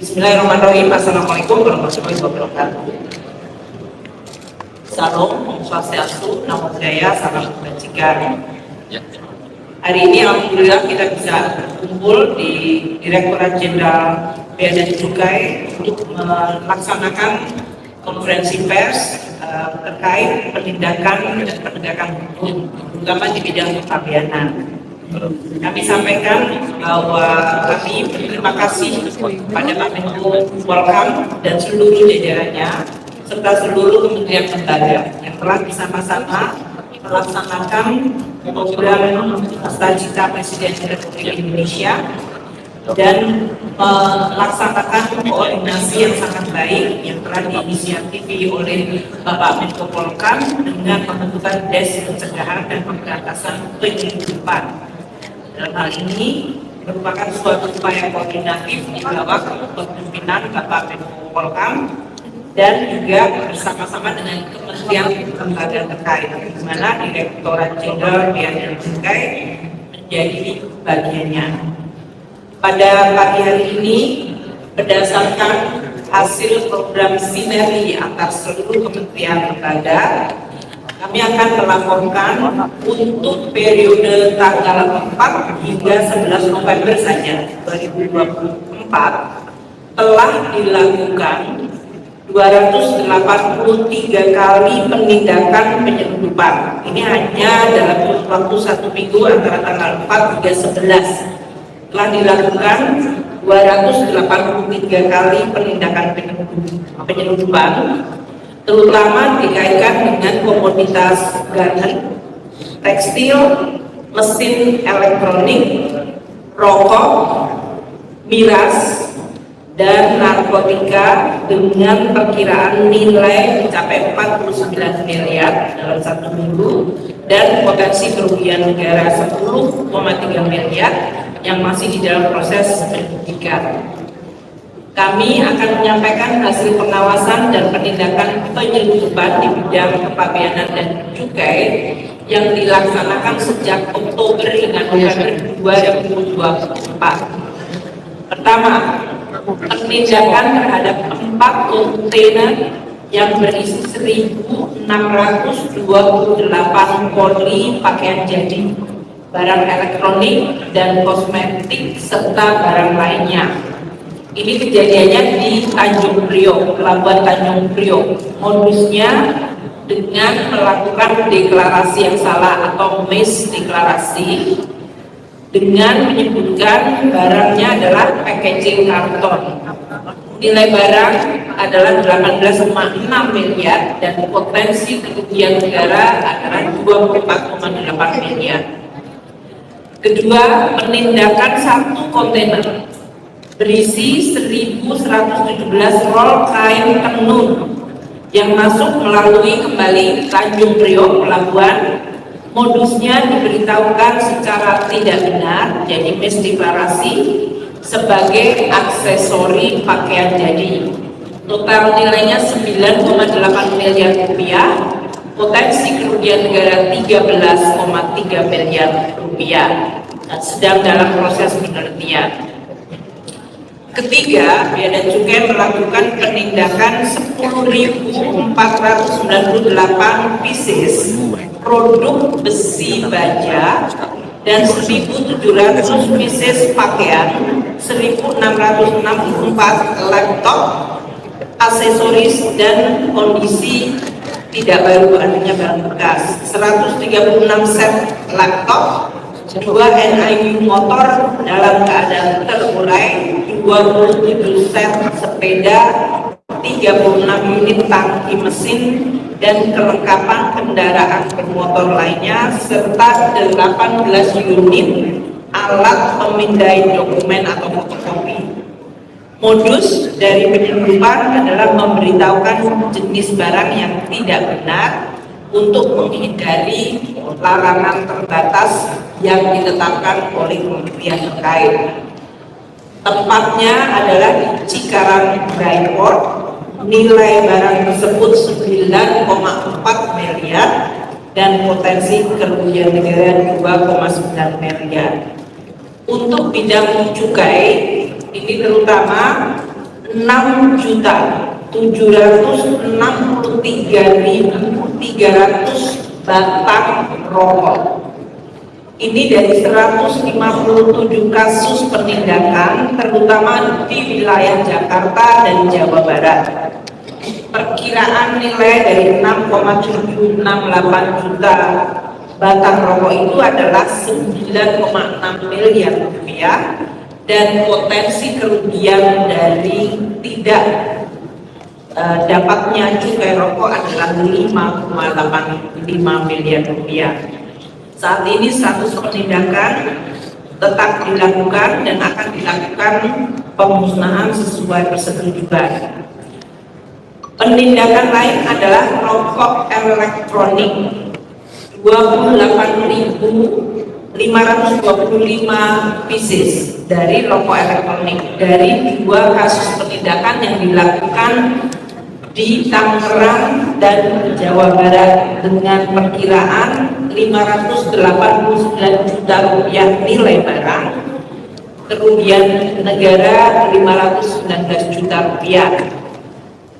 Bismillahirrahmanirrahim. Assalamualaikum warahmatullahi wabarakatuh. Salam, Om Swastiastu, Namo Buddhaya, salam kebajikan. Hari ini alhamdulillah kita bisa berkumpul di Direktorat Jenderal Bea dan Cukai untuk melaksanakan konferensi pers terkait penindakan dan penegakan hukum, terutama di bidang kepabeanan. Kami sampaikan bahwa kami berterima kasih kepada Pak Menko Polhukam dan seluruh jajarannya serta seluruh kementerian lembaga yang telah bersama-sama melaksanakan program Cita-Cita Presiden Republik Indonesia dan melaksanakan koordinasi yang sangat baik yang telah diinisiatifi oleh Bapak Menko Polhukam dengan pembentukan Des Pencegahan dan Pemberantasan Penyelundupan. Dalam hal ini merupakan suatu upaya koordinatif di bawah kepemimpinan Bapak Menko Polhukam dan juga bersama-sama dengan kementerian lembaga terkait, di mana Direktorat Jenderal Bea dan Cukai menjadi bagiannya. Pada pagi hari ini, berdasarkan hasil program sinergi antar seluruh kementerian lembaga, kami akan melaporkan untuk periode tanggal 4 hingga 11 November saja 2024 telah dilakukan 283 kali penindakan penyelundupan. Ini hanya dalam waktu 1 minggu antara tanggal 4 hingga 11 telah dilakukan 283 kali penindakan penyelundupan, terutama dikaitkan dengan komoditas garmen, tekstil, mesin elektronik, rokok, miras, dan narkotika dengan perkiraan nilai mencapai 49 miliar dalam 1 minggu dan potensi kerugian negara 10,3 miliar yang masih di dalam proses penyidikan. Kami akan menyampaikan hasil pengawasan dan penindakan penyelundupan di bidang kepabeanan dan cukai yang dilaksanakan sejak Oktober hingga November 2024. Pertama, penindakan terhadap 4 kontainer yang berisi 1.628 poli pakaian jadi, barang elektronik dan kosmetik serta barang lainnya. Ini kejadiannya di Tanjung Priok, Pelabuhan Tanjung Priok. Modusnya dengan melakukan deklarasi yang salah atau misdeklarasi dengan menyebutkan barangnya adalah packaging karton. Nilai barang adalah 18,6 miliar dan potensi kerugian negara adalah 24,8 miliar. Kedua, penindakan 1 kontainer berisi 1.117 roll kain tenun yang masuk melalui kembali Tanjung Priok pelabuhan. Modusnya diberitahukan secara tidak benar, jadi misdeklarasi, sebagai aksesori pakaian jadi. Total nilainya 9,8 miliar rupiah, potensi kerugian negara 13,3 miliar rupiah, sedang dalam proses penelitian. Ketiga, Bea dan Cukai melakukan penindakan 10.498 pieces produk besi baja dan 1.700 pieces pakaian, 1.664 laptop, aksesoris dan kondisi tidak baru, artinya barang bekas, 136 set laptop, 2 NIU motor dalam keadaan terurai, 27 set sepeda, 36 unit tangki mesin dan kelengkapan kendaraan bermotor lainnya, serta 18 unit alat pemindai dokumen atau fotokopi. Modus dari penyelundupan adalah memberitahukan jenis barang yang tidak benar untuk menghindari larangan terbatas yang ditetapkan oleh kementerian terkait. Tempatnya adalah di Cikarang Dryport. Nilai barang tersebut 9,4 miliar dan potensi kerugian negara 2,9 miliar. Untuk bidang cukai, ini terutama 6.763.300 batang rokok. Ini dari 157 kasus penindakan, terutama di wilayah Jakarta dan Jawa Barat. Perkiraan nilai dari 6,768 juta batang rokok itu adalah 9,6 miliar rupiah, dan potensi kerugian dari tidak dapatnya cukai rokok adalah 5,85 miliar rupiah. Saat ini status penindakan tetap dilakukan dan akan dilakukan pemusnahan sesuai persetujuan. Penindakan lain adalah rokok elektronik 28.525 pieces dari rokok elektronik dari 2 kasus penindakan yang dilakukan di Tangerang dan Jawa Barat dengan perkiraan 589 juta rupiah nilai barang, kerugian negara 519 juta rupiah.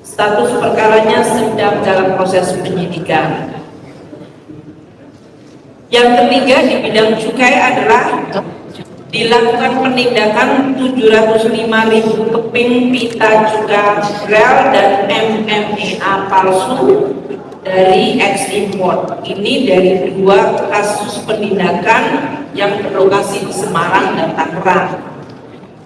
Status perkaranya sedang dalam proses penyidikan. Yang ketiga di bidang cukai adalah dilakukan penindakan 705.000 keping pita cukai rel dan MMA palsu dari ekspor. Ini dari 2 kasus penindakan yang berlokasi di Semarang dan Tangerang.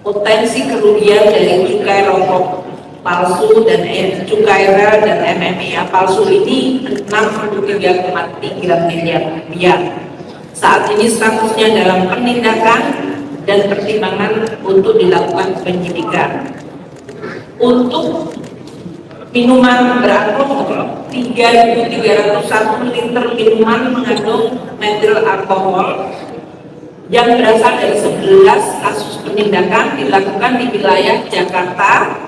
Potensi kerugian dari cukai rokok palsu dan cukai rel dan MMA palsu ini 63,3 miliar rupiah. Saat ini statusnya dalam penindakan dan pertimbangan untuk dilakukan penyidikan. Untuk minuman beralkohol, 3.301 liter minuman mengandung metil alkohol yang berasal dari 11 kasus penindakan dilakukan di wilayah Jakarta.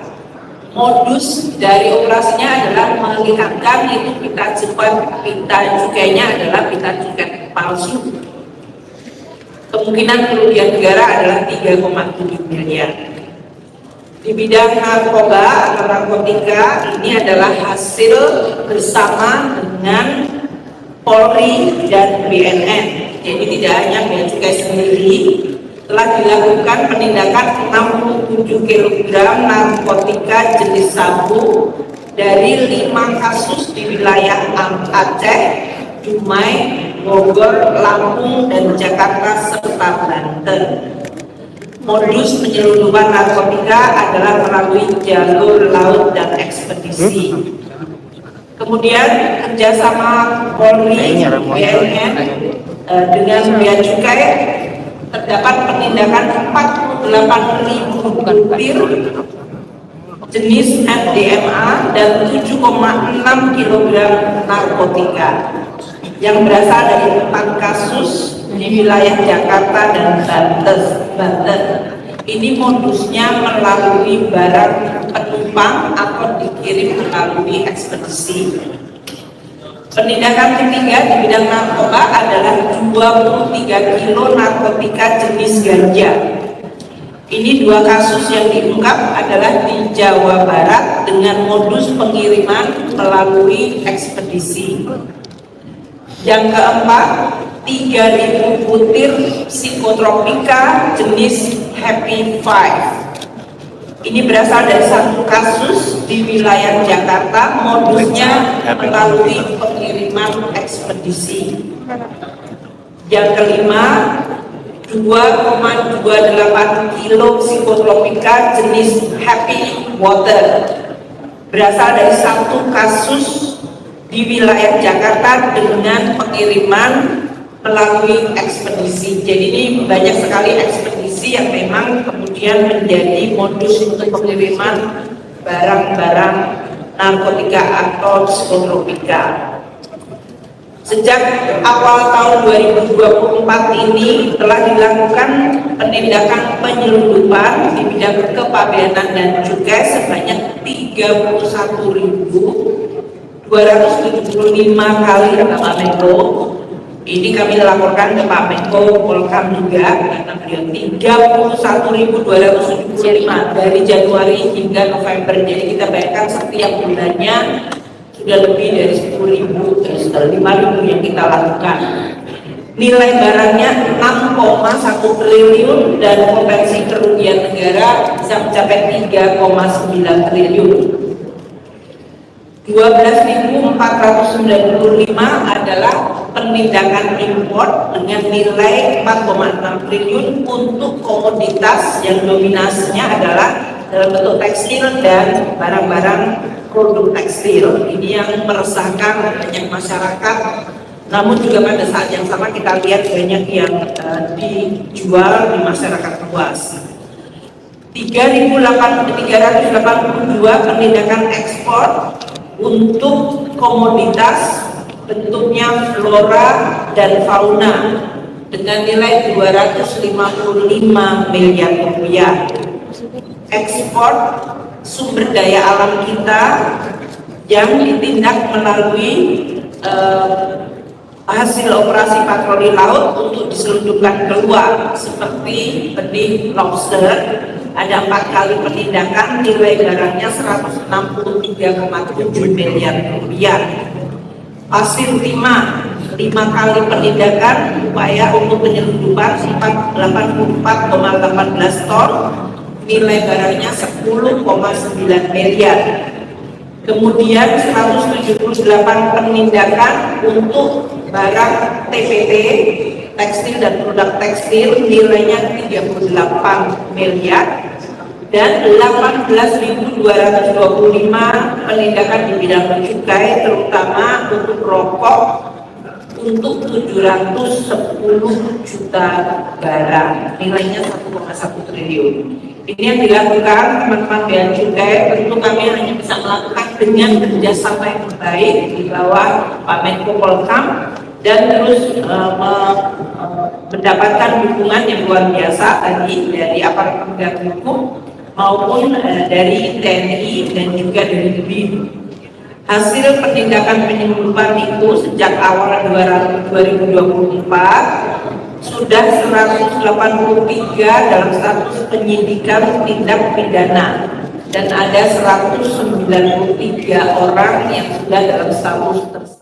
Modus dari operasinya adalah mengikat itu pita cukainya adalah pita cukai palsu. Kemungkinan kerugian negara adalah 3,7 miliar. Di bidang narkoba atau narkotika, ini adalah hasil bersama dengan Polri dan BNN. Jadi tidak hanya bea cukai sendiri, telah dilakukan penindakan 67 kg narkotika jenis sabu dari 5 kasus di wilayah Aceh, Dumai, Bogor, Lampung, dan Jakarta serta Banten. Modus penyelundupan narkotika adalah melalui jalur laut dan ekspedisi. Kemudian kerjasama Polri, BNN dengan bea cukai terdapat penindakan 48.000 butir jenis MDMA dan 7,6 kg narkotika yang berasal dari 4 kasus di wilayah Jakarta dan Banten. Ini modusnya melalui barang penumpang atau dikirim melalui ekspedisi. Penindakan ketiga di bidang narkoba adalah 23 kilo narkotika jenis ganja. Ini 2 kasus yang diungkap adalah di Jawa Barat dengan modus pengiriman melalui ekspedisi. Yang keempat, 3.000 butir psikotropika jenis Happy Five. Ini berasal dari 1 kasus di wilayah Jakarta, modusnya melalui pengiriman ekspedisi. Yang kelima, 2,28 kilo psikotropika jenis Happy Water, berasal dari 1 kasus di wilayah Jakarta dengan pengiriman melalui ekspedisi. Jadi ini banyak sekali ekspedisi yang memang kemudian menjadi modus untuk pengiriman barang-barang narkotika atau psikotropika. Sejak awal tahun 2024 ini telah dilakukan penindakan penyelundupan di bidang kepabeanan dan cukai sebanyak 31.275 kali rekaman Ini kami laporkan ke Pak Menko Polhukam juga, karena beliau 31.275 dari Januari hingga November. Jadi kita bayangkan setiap bulannya sudah lebih dari 5.000 yang kita lakukan. Nilai barangnya 6,1 triliun dan potensi kerugian negara bisa mencapai 3,9 triliun. 12.495 adalah penindakan impor dengan nilai 4,6 triliun untuk komoditas yang dominasinya adalah dalam bentuk tekstil dan barang-barang produk tekstil. Ini yang meresahkan banyak masyarakat. Namun juga pada saat yang sama kita lihat banyak yang dijual di masyarakat luas. 3.382 penindakan ekspor untuk komoditas bentuknya flora dan fauna dengan nilai 255 miliar rupiah. Ekspor sumber daya alam kita yang ditindak melalui hasil operasi patroli laut untuk diselundupkan keluar seperti benih lobster. Ada 4 kali penindakan, nilai barangnya 163,7 miliar rupiah. Pasir timah 5 kali penindakan, upaya untuk penyelundupan 84,18 ton, nilai barangnya 10,9 miliar. Kemudian 178 penindakan untuk barang TPT, tekstil dan produk tekstil, nilainya 38 miliar. Dan 18.225 penindakan di bidang cukai, terutama untuk rokok, untuk 710 juta barang, nilainya 1,1 triliun. Ini yang dilakukan teman-teman Bea Cukai. Tentu kami hanya bisa melakukan dengan kerjasama yang baik di bawah Pak Menko Polhukam dan terus mendapatkan dukungan yang luar biasa tadi dari aparat penegak hukum maupun dari TNI dan juga dari BIN. Hasil penindakan penyelundupan itu sejak awal 2024 sudah 183 dalam status penyidikan tindak pidana dan ada 193 orang yang sudah dalam status tersangka.